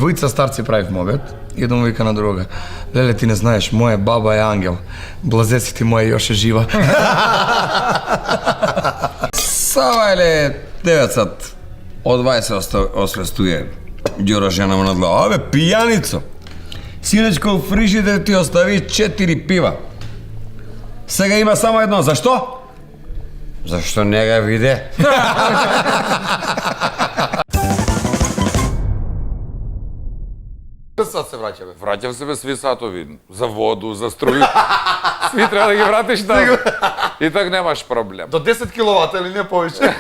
Двојца старци правив обед, еден му вика на друга: "Леле, ти не знаеш, моја баба е ангел. Блазеци ти моја још е жива." Сава еле 9 од 20 освестуе Ѓора жена му надлава: "Абе, пијаницо! Синечко, у фрижидер ти остави 4 пива. Сега има само едно. Зашто?" "Зашто не га виде?" Сад се враќа, бе. Враќам се, бе, сви сатови. За воду, за струju. Сви треба да ги вратиш таму. И так немаш проблем. До 10 киловата или не повеќе?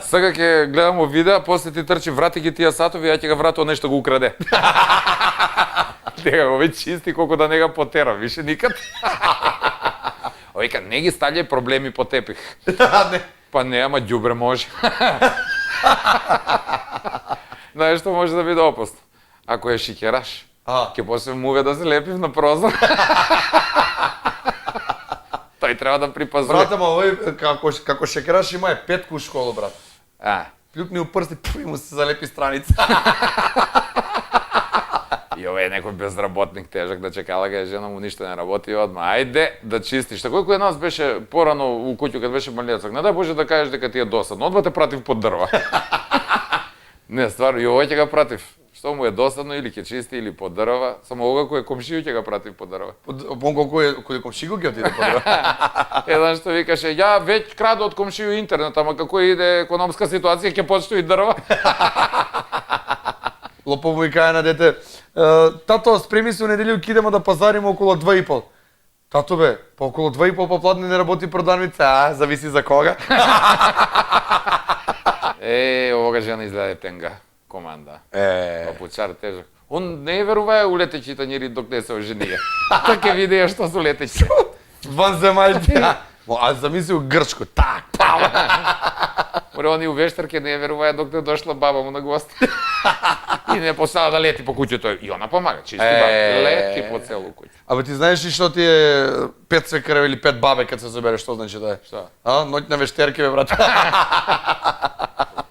Сега ќе гледамо видео, после ти трчи, врати ги тие сатови, ја ќе ga вратам нешто го украде. Тега го веќе чисти колку да не га потера, више никад. Вика, не ги стављај проблеми по тепих. Па не, ама ѓубре може. Знаеш што може да биде опасно? Ако ја шикераш, ќе после муве да се лепив на прозор. Тој треба да припазува. Брат, ама овој како шекераш има 5 у школа, брат. Плюкни у прсти, и му се залепи страница. И овој е некој безработник тежак да чекала га жена му ништо не работи одма. Ајде да чистиш. Тако кој нас беше порано у куќу кога беше малецак. Не дај Боже да кажеш дека ти е досадно. Одма те пратив под дрва. Не, стварно, и овој ќе ga пратив. Што му е досадно, или ќе чисти, или под дрва. Само ога кој е комшију ќе ga пратив под дрва. Кој е комшију ќе отиде под дрва. Еден што викаше, ја веќе краду од комшију интернет, ама како иде економска ситуација, ќе почну и дрва. Лопов му и каја на дете: "Тато, спреми се у неделју, ќе идеме да пазариме околу 2,5. "Тато, бе, па околу 2,5 попладне не работи продавница." Зависи за кога. Овога жена изгледа тенга. Команда. Папучар тежак. Он не верувае у летечи тањери док не се оженија. Така ќе видеја што су летечи. Ванземајци. А замисли у Грчко. Так, пау. Море они у вештарке не верувае док не дошла баба му на гости. И не посада да лети по куќето. И она помага, чисти баба. Лети по целу куќа. Абе ти знаеш ли што ти е 5 свекареви или 5 бабе кад се собереш, што значи да е? Што? Ноќ на вештерки, бе, брат.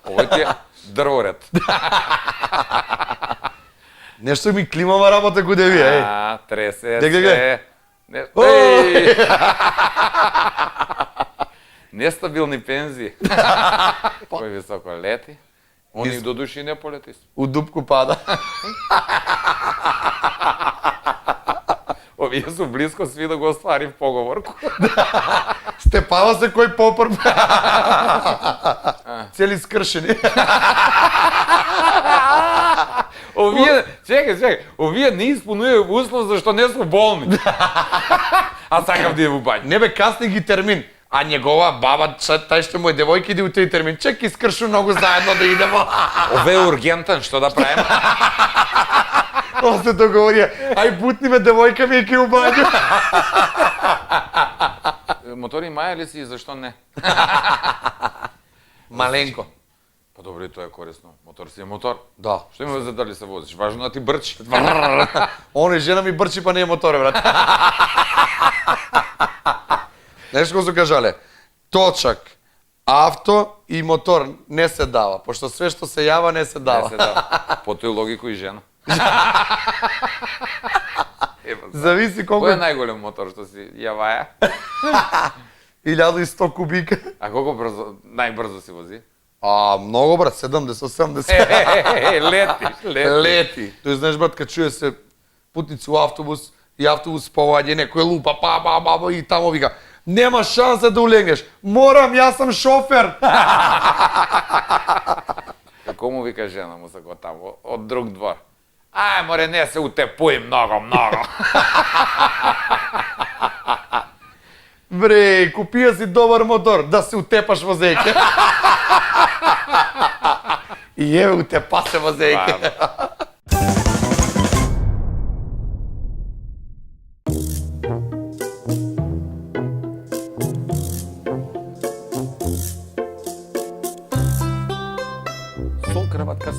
Овој ти е дрворед. Нешто ми климава работа куде ви, еј. Тресе се. Нестабилни пензии. Кој високо лети. Они до души не полети. У дупку пада. Овие су близко сви да го оствари в поговорку. Степава се кој попр. Цели скршени. Овие, чекај, овие не исполнуваат услов зашто не су болни. А сакам да идем у бања. Не бе, касни ги термин. А njegova баба, тај што му е девојка, иде у тој термин. Чек, искршу многу заедно да идемо. Ове е ургентен, што да правим? Он се договорија, ај бутни ме девојка ми еки у бању. Мотори маја ли си и зашто не? Маленко. Па добро, и тоа е корисно. Мотор си е мотор. Да. Што има везе дали се возиш? Важно да ти брчи. Он е жена ми брчи, па не е моторе, брат. Знаеш кој се кажале? Точак, авто и мотор не се дава, пошто све што се јава не се дава. Не се дава. По тој логику и жена. Зависи колку... Кој е најголем мотор што си јаваја? 1100 кубика. А колку брзо, најбрзо си вози? Многу, брат, 70-80. Лети. Тој знаеш, брат, кад чуе се путници у автобус и автобус поваѓа некој лупа, и тамо вика: "Нема шанса да улегнеш. Морам, јас сам шофер." Како му вика жена му се го тамо, од друг двор? Ај, море, не се утепуј много. Бре, купија си добар мотор, да се утепаш возејќи. И еве утепа се возејќи.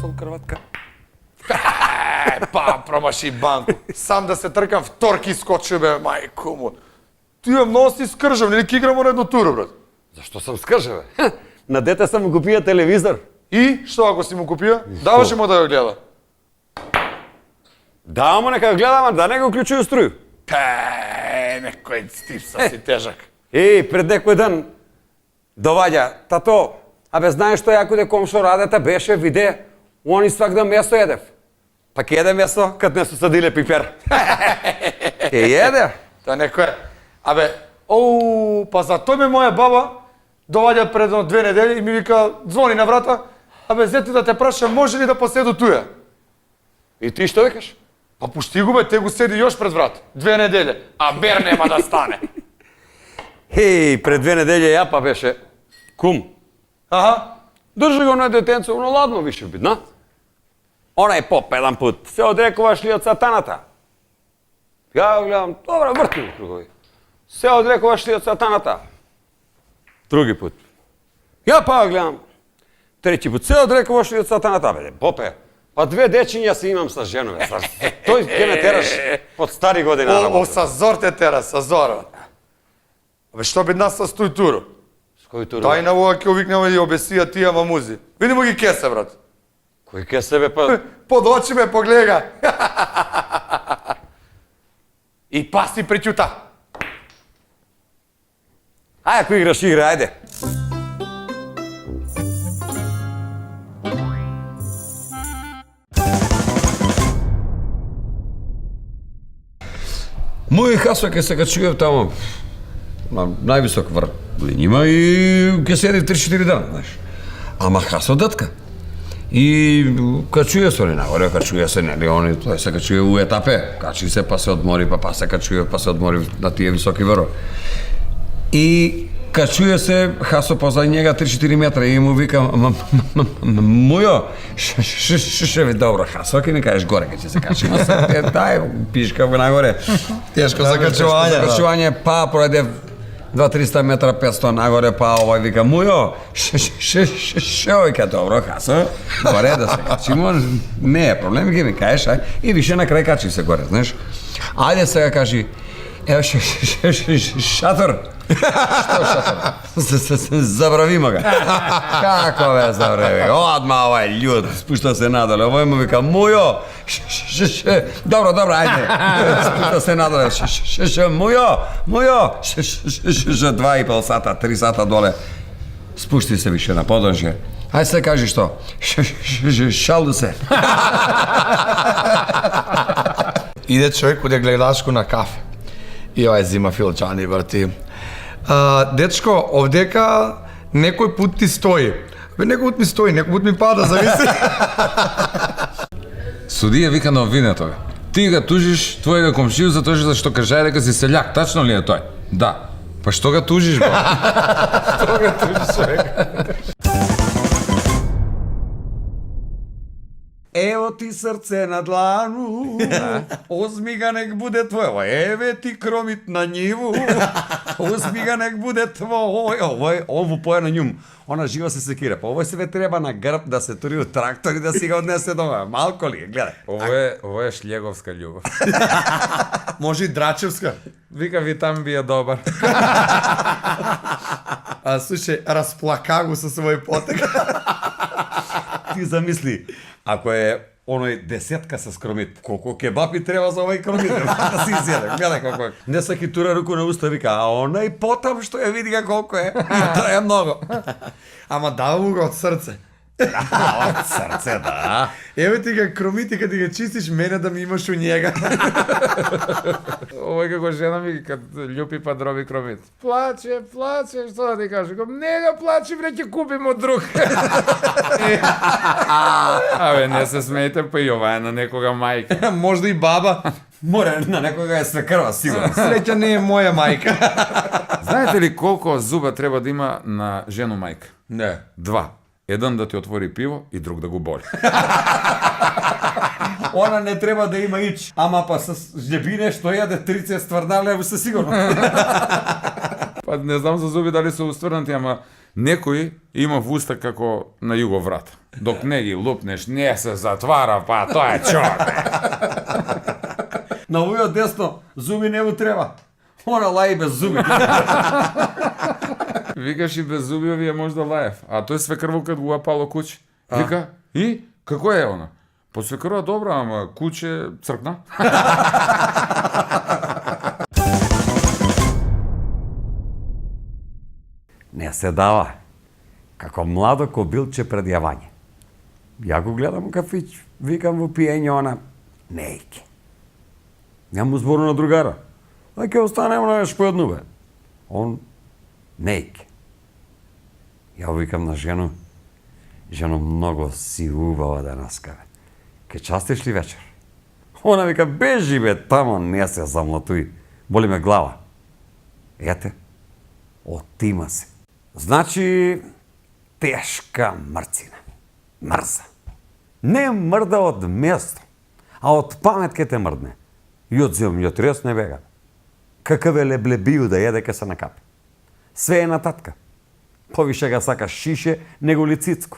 Сол крватка. Па, промаши банку. Сам да се тркам, вторки скочи, бе, мајко му. Тие mnogo си скржав, нели ки играмо на едно туру, брат? Зашто сам скржаве? На дете сам му купија телевизор. И, што ако си му купија? Даваше му да го гледа. Да, му нека гледа, ама да не го уклучуju струju. Некој стипса си тежак. И пред некој ден доваѓа, тато, абе знаеш што ја куде комшо радета беше, виде, они свак ден месо едев. Па ке еде месо, кад не се садиле пипер. Ке еде. Та некој, абе, па за тој ме моја баба доваѓа пред 2 недели и ми вика, звони на врата, абе, зети да те прашам, може ли да поседу туја? И ти што викаш? Па пушти го бе, те го седи још пред врат. 2 недели. А бер нема да стане. Пред 2 недели ја па беше кум. Аха. Држи го на детенцо, оно ладно више бидна. Онај поп еден пут, се одрекуваш ли од сатаната? Ја го гледам, добра, врти го кругови. Се одрекуваш ли од сатаната? Други пут. Ја па го гледам. Трети пут, се одрекуваш ли од сатаната? Бе, попе, па 2 дечиња си имам со женове. Тој ке ме тераш под стари години на работа. Са зор те тера, са зор. Абе, што би нас са стој туру? С кој туру? Дај на ова ќе увикнеме и обесија тија мамузи. Видимо ги кесе, брат. Кој ке себе па... Под очи ме погледа. И паси преќута. Ај, ако играш игра, ајде. Мој хасо ке се качуев тамо на највисок врв нима и ке седи 3-4 дена, знаеш. Ама хасо датка. И качуе се они нагоре, качуе се, нели, они, тој се качуе у етапе, качи се па се одмори, па се качуе, па се одмори на тие високи врвови. И качуе се хасо позај njega 3-4 метра и му вика, мујо, ше ви добро, хасо, ке не кажеш горе, ке ќе се качи. Дај, пишка го нагоре. Тешко закачување, да. Закачување, па пројде 2-300 метра, 500 нагоре, па овој вика, мујо, ше вика, добро, хасо, горе да се качимо, не е проблем, ке ми кажеш, ај, и више на крај качи се горе, знаеш. Ајде сега кажи, ево шатор. Што шатор? Забравимо га. Како бе забрави? Одма овај људ, спушта се надоле, овој му вика, мујо, добро, ајде, спушта се надоле, мујо, 2,5 сата, 3 сата доле, спушти се више на подонжje. Ајде се кажи што? Шалду се. Иде човек куде гледашко на кафе. И овај зима филчани врти. Дечко, овдека некој пут ти стои. Бе, некој пут ми стои, некој пут ми пада, зависи. Судија вика на обвинето. Ти ga тужиш твојega комшију за тоа што кажа дека си селјак, тачно ли е тој? Да. Па што ga тужиш, бе? Што га тужиш, човек? Ево ти срце на длану, озмига нек буде твој. Еве ти кромит на ниву, озмига нек буде твој. Ово поја на њум. Она жива се секира. Па овој себе треба на грб да се тури од трактор и да си го однесе дома. Малко ли е, гледај. Ово е шлеговска љубов. Може и драчевска. Вика ви там би е добар. Слушај, расплака го со свој потек. Ти замисли, ако е оној десетка со скромит, колку кебапи треба за овој кромит, да си изјаде, гледај колку е. Не са ки тура руку на уста, вика, а онај потам што ја види колку е, и тоа е многу. Ама дава му го од срце. Од срце, да. Еве ти га кромит и кога ти ga чистиш, мене да ми имаш у njega. Овој како жена ми кад љупи па дроби кромит. Плаче, што да ти кажам? Не го плачи, бре, ќе купим од друг. Абе, не се смејте, па и ова е на некога мајка. Можда и баба. Море на некога е свекрва, сигурно. Среќа не е моја мајка. Знаете ли колку зуба треба да има на жену мајка? Не. 2. Еден да ти отвори пиво и друг да го боли. Она не треба да има ич, ама па с жлебине што јаде 30 стврнале, се сигурно. Па не знам за зуби дали се устврнати, ама Некој има в уста како на југоврат. Док не ги лупнеш, не се затвара, па тоа е чорт. На овој десно зуби не му треба. Она лаи без зуби. Викаш и без зуби овие можда лаев. А тој свекрвукот го апало куќ. Вика, и? Како е она? По свекрва добра, ама куќе цркна. Не се дава. Како младо кобилче пред јавање. Ја го гледам у кафич, викам во пиење она, не ике. Ја му збору на другара. А ќе останемо на по едно бе. Он, не ике. Ја викам на жену, жено многу си убава денеска бе. Ке частиш ли вечер? Она вика, бежи бе, тамо не се замлатуј. Боли ме глава. Ете, отима се. Значи, тешка мрцина. Мрза. Не мрда од место, а од памет ке те мрдне. И од земјотрес не бега. Какав е леблебију да једе ке се накапи. Све е на татка. Повише ga сака шише него ли цицко.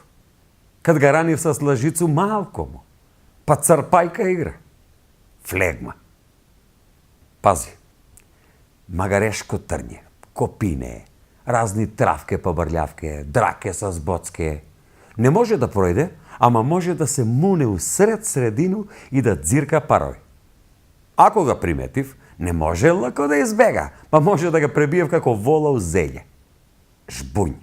Кад ga ранив с лъжицу малко му. Па църпайка игра. Флегма. Пази. Магарешко трње, копине, разни травке па брлявке, драке с боцке. Не може да пројде, ама може да се муне усред средину и да дзирка парој. Ако ga приметив, не може лако да избега, па може да ga пребиев како вола у зелје. Жбунј.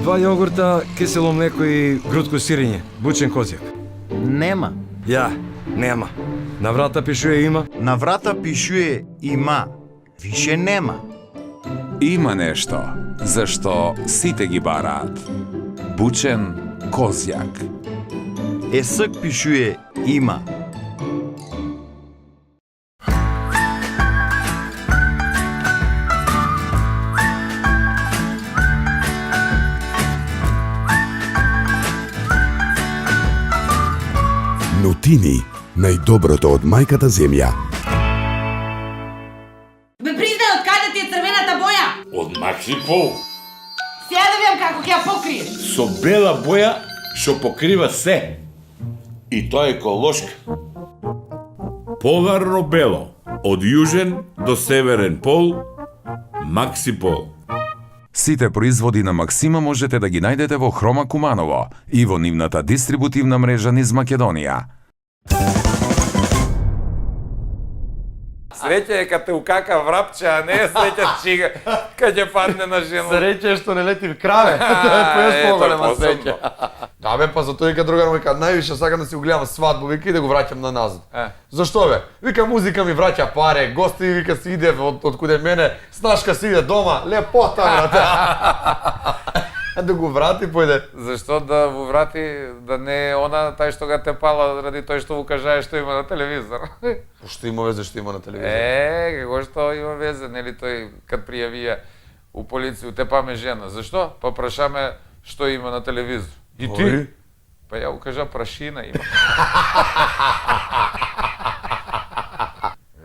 Два јогурта, кисело млеко и грудко сирење, бучен козјак. Нема. Ја, нема. На врата пишуе има. На врата пишуе има. Више нема. Има нешто, зашто сите ги бараат. Бучен козјак. Есък пишуе има. Нутини, најдоброто од мајката земја. Бе, признај, од каде ти е црвената боја? Од Макси Пол. Сега да видам како ќе ја покриеш. Со бела боја што покрива се. И тоа е еколошка. Поларно бело. Од јужен до северен пол. Макси Пол. Сите производи на Максима можете да ги најдете во Хрома Куманово и во нивната дистрибутивна мрежа низ Македонија. Среќа е кад те укака врапче, а не е среќа чига кад ќе падне на жена. Среќа е што не лети в краве. Тоа е појас поголема среќа. Да бе, па затоа вика другар му вика, највише сакам да си го гледам свадбу, вика и да го враќам на назад. Зашто бе? Вика музика ми враќа паре, гости вика си иде од куде мене, снашка си иде дома, лепота брате. Да го врати појде. Зашто да го врати, да не е она тај што га те пала ради тој што му кажае што има на телевизор. Што има везе што има на телевизор? Како што има везе, нели тој кад пријавија у полиција, те паме жена. Зашто? Па прашаме што има на телевизор. И ти? Па ја укажа прашина има.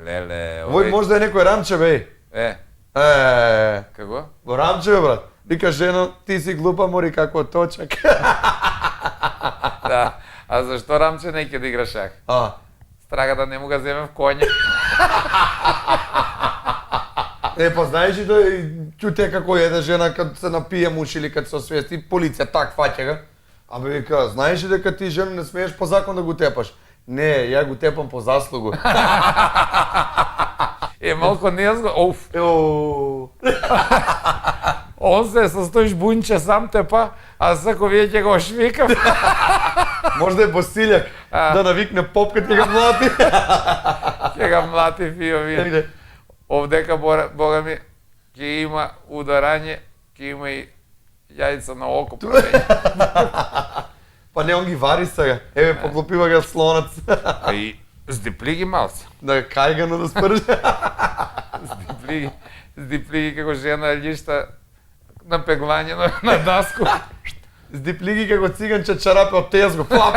Леле, Овој можда е некој рамче бе. Како? Во рамче бе брат. Вика жено, ти си глупа, мори како точак. Да. А зашто Рамче не ќе да игра шах? Страга да не му га земе в коња. Па знаеш и тој ќуте како еде жена кад се напие муж или кад се освести, полиција так фаќа га. Абе вика, знаеш ли дека ти жена не смееш по закон да го тепаш? Не, ја го тепам по заслугу. Малко нејазго, Он се состоиш бунче сам тепа, а сако вие ќе го швикам. Можда е Босилјак, да навикне попка ќе ga млати. Ќе ga млати фио. Овдека, бога ми, ќе има ударање, ќе има и јајца на око правење. Па не, он ги вари сега. Еве, поклопива ga слонац. И здипли ги малце. Да кајгано да спрже. Здипли ги како жена љишта на пеглање на даску. Здипли ги како циганче чарапе од тезго. Плап!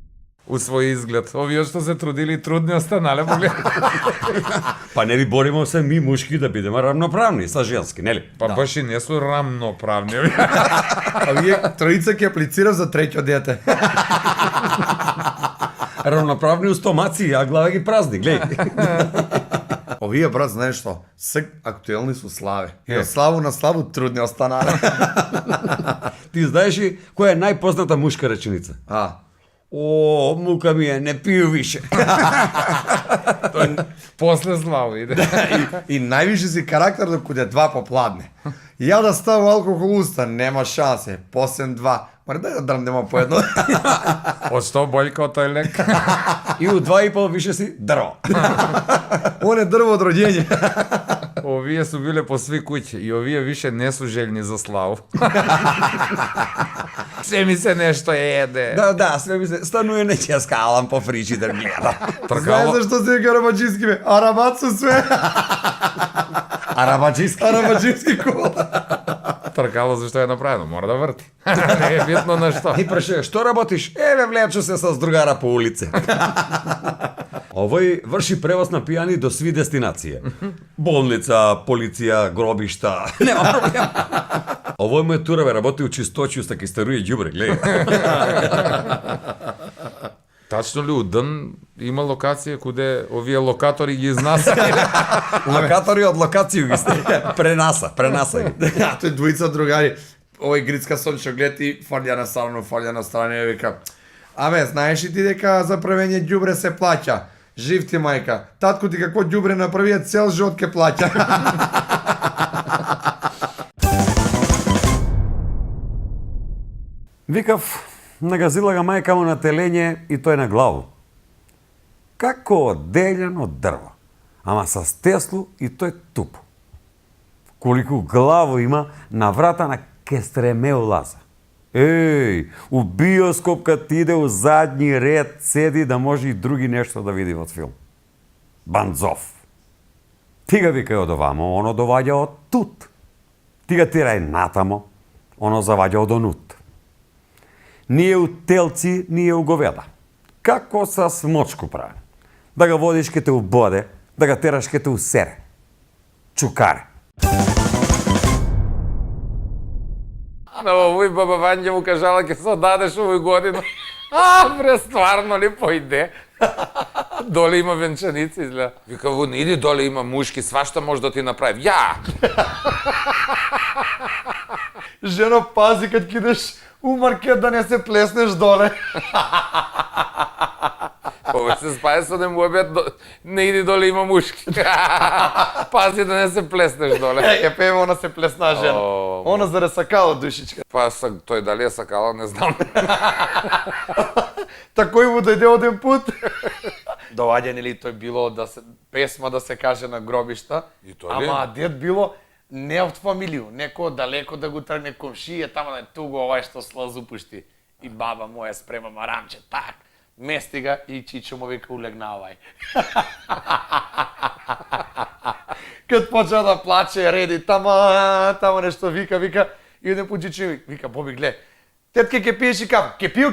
у свој изглед. Овие што се трудили и трудни останале, погледај. Па не ви бориме се ми мушки да бидеме равноправни со женски, нели? Па баш и не су рамноправни. А вие троица ќе аплицира за треќо дете. Равноправни у стомаци, а глава ги празни, гледај. Овие, брат, знаеш што? Се актуелни су слави. И од славу на славу трудни останале. Ти знаеш ли која е најпозната мушка реченица? О, мука ми е, не пiju више. После славу иде. И највише си карактер докуде два попладне. Ја да ставам алкохол уста, нема шансе. Посем два. Ма дај да дрмнемо по едно. Од што бољка од тој лек? И у 2,5 више си дрво. Он е дрво од роѓење. Овие су биле по сви куќи и овие више не су жељни за славу. Се ми се нешто еде. Да, све ми се стануе нечија скалам по фрижидер гледа. Знаеш зашто се вика арабаджиски бе? Арабат су све. Арабаджиски кола. Тркало зашто е направено, мора да врти. Не е битно на што. И прашува, што работиш? Еве влечу се со другара по улице. Овој врши превоз на пијани до сви дестинации. Болница, полиција, гробишта, нема проблем. Овој му е тураве, работи у чисточију, ста ки старуе ѓубре, гледај. Тачно ли у Дн има локација куде овие локатори ги изнасаат? Локатори од локацију ги сте. Пренаса ги. Тој двојца другари, овој грицка сон што гледа фрлја на страна и вика: "Абе, знаеш ли ти дека за правење ѓубре се плаќа? Жив ти мајка. Татко ти како ѓубре направија цел живот ке плаќа." Викав, нагазила ga мајка му на телење и тој на главу. Како оделен од дрво, ама со стеслу и тој тупо. Колику главо има, на врата на кестреме улаза. Еј, у биоскоп кад иде у задни ред седи да може и други нешто да види во филм. Банзов. Тига викај од овамо, оно доваѓа од тут. Тига тирај натамо, оно заваѓа од онут. Ние у телци, ние у говеда. Како са смочку прави. Да ga водиш ке те убоде, да ga тераш ке те усере. Чукаре. На овој баба Вања му кажала ке се дадеш овој годину. Бре, стварно ли појде? Доле има венчаници, изгледа. Вика, вон, иди доле има мушки, свашта може да ти направи. Ја! Жено, пази кад кидеш у маркет да не се плеснеш доле. Овој се спаја со нему обед, не иди доле има мушки. Пази да не се плеснеш доле. Епе, она се плесна жена. Она заре сакала душичка. Па тој дали е сакала, не знам. Такој му дојде оден пут. Доваѓа нели тој било да се песма да се каже на гробишта. И тоа ли? Ама дед било не од фамилију, неко далеко да го тргне комшија, тамо да е туго овај што слазу пушти. И баба моја спрема марамче, так. Мести ga и Чичо му вика улегна овај. Кад почна да плаче, реди, тамо нешто вика, и еден пут Чичо вика, Боби, глед, тетке ке пиеш и кафе, ке пију.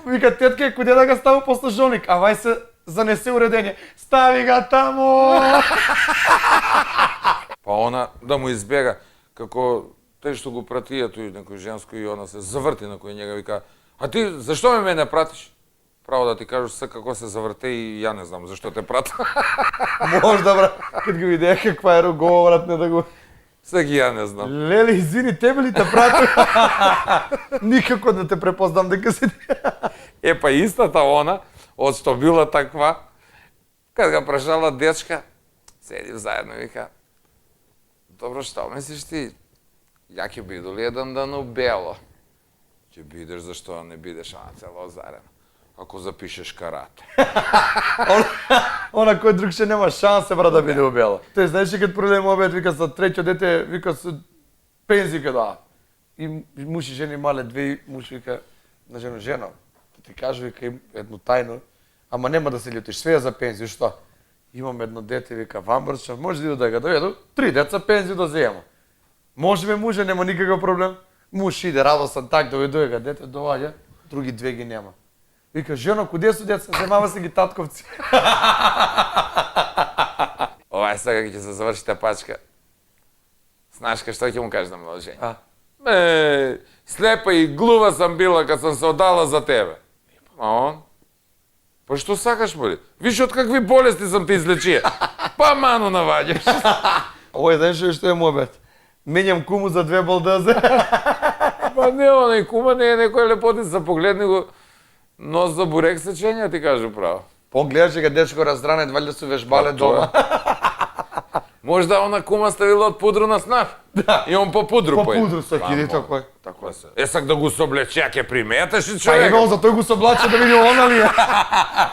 Вика, тетке, куде да ga ставу послушалник, а вај се занесе уредење, стави ga тамо. Па она да му избега, како тој што го пратија тој некој женско и она се заврти на кој njega вика, а ти зашто мене пратиш? Право да ти кажеш се како се заврте и ја не знам зашто те пратам. Можда, брат, кад го видеа каква е рогова, брат, не да го... Сеги ја не знам. Леле, извини, тебе ли те пратам? Никако да те препознам дека си... Па истата она, од што била таква, кад га прашала дечка, седив заедно и вика, добро, што мислиш ти? Ја ќе биду ли еден ден у бело? Ќе бидеш, зашто не бидеш, ана цела озарена. Ако запишеш карате. Она кој друг ше нема шансе, брат, да биде у бело. Тој знаеш ли кад продадем обед, вика за треќо дете, вика со пензија ке да. И муж и жени мале две, муж вика на жена, ти кажа, вика им едно тајно, ама нема да се љутиш, све е за пензија, што? Имам едно дете, вика, Вамбрчев, може да го доведу, 3 деца пензија да земам. Може ме муже, нема никаков проблем. Муж иде радостен так доведува дете, доаѓа, други две ги нема. Вика, жено, куде су деца? Земава се ги татковци. Ова е сега ќе се заврши та пачка. Знаеш што ќе му кажеш на младожење? А? Слепа и глува сам била кад сам се оддала за тебе. А он? Па што сакаш, боли? Виж од какви болести сам те излечија. Па ману наваѓаш. Овој знаеш што е мобет? Менјам куму за 2 балдазе. Па не, онај кума не е некој лепотица, погледни го. Нос за бурек сечења, ти кажу право. Погледаше га дечко раздране, валјда су вежбале дома. Можда она кума ставила од пудру на снав. Да. И он по пудру По појде. пудру са кири такој. Така се. Сак да го соблече, ја ќе приметеш и Па човек. его за тој го соблаче да види она ли е.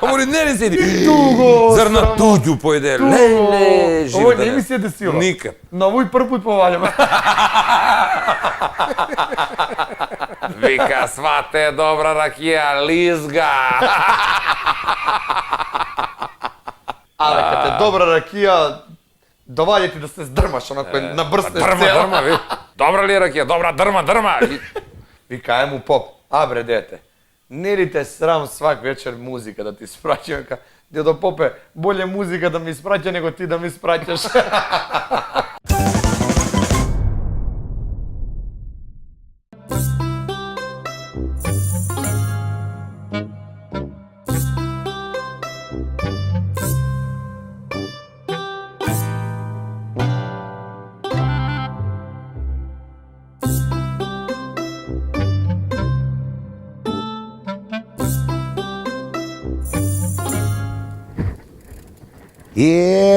Омори, не ли седи? Туго, Зар на туѓу појде? Леле, жив Овој да не не. ми се десило. Никад. На овој прв пут повалјам. Вика, свате е добра ракија, лизга. Але кад е добра ракија, доваѓа ти да се здрмаш, онако набрснеш Дрма, ви. Добра ли е ракија? Добра, дрма. Вика, ај му поп, абре дете, не ли те срам свак вечер музика да ти спраќа? Вика, дедо попе, боле музика да ми спраќа него ти да ми спраќаш.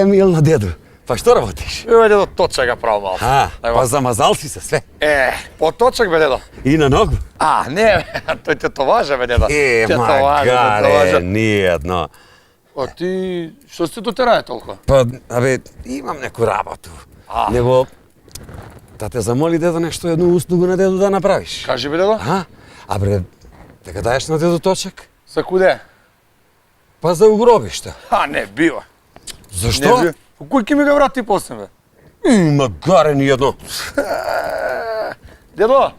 Милна дедо, па што работиш? Еве дедо, точак ga право малку. Па замазал си се све. Поточак бе дедо. И на ногу? Не, тој те товаже бе дедо. Магаре, ниједно. А ти, што си до терае толку? Па, имам неку работу. Него, да те замоли дедо нешто едно услугу на дедо да направиш. Кажи бе дедо. Абре, дека даеш на дедо точак? За куде? Па за угробишта. Не бива. Зашто? Кој ќе ми го врати после бе? Магаре, ниједно. Дедо,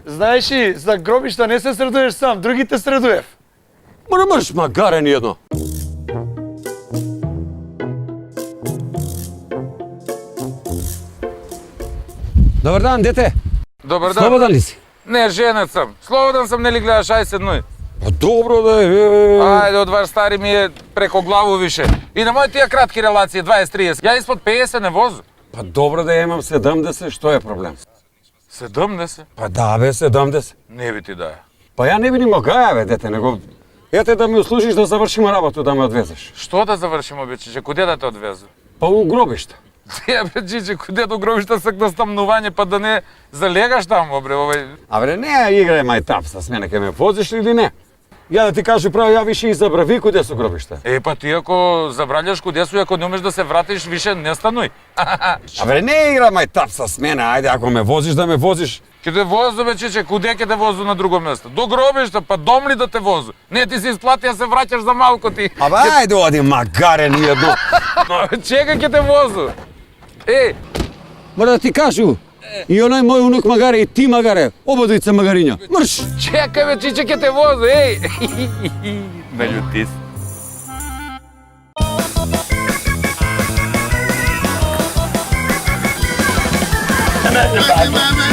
знаеш ли, за гробишта не се средуеш сам, другите средуев. Ма не можеш, магаре, ниједно. Добар дан, дете. Добар дан. Слободан ли си? Не, женет сам. Слободан сам, нели гледаш, ај седнуј. Па добро да е. Ајде, од ваш стари ми е преко главу више. И на мои тие кратки релации, 20-30, ја испод 50 не возу. Па добро да имам 70, што е проблем? 70? Па да бе, 70. Не би ти да е. Па ја не видим гаја бе, дете, него... Ете да ми услужиш да завршиме работа, да ме одвезеш. Што да завршимо, бе, чиче, куде да те одвезу? Па у гробишта. Тие, бе, чиче, куде до гробишта сак да стамнување, па да не залегаш таму, бре, овај... Абре, не играј мај тап с мене, ке ме возиш или не? Ја да ти кажу право, ја више и забрави куде су гробишта. Па ти ако забраљаш куде су и ако не умеш да се вратиш, више не стануј. Абре, не играј мај тап с мене, ајде, ако ме возиш, да ме возиш. Ќе те возу, бе, чиче, куде ќе те возу на друго место? До гробишта, па дом ли да те возу? Не ти се исплати, а се враќаш за малку ти. Абе, ајде, оди, магаре, ниједно. Чека ќе те возу. Мора да ти кажу, и онај мој унук магаре, и ти магаре, ободојца магариња. Мрш! Чекај, бе, чиче, ќе те возу, Наљути се. Mama,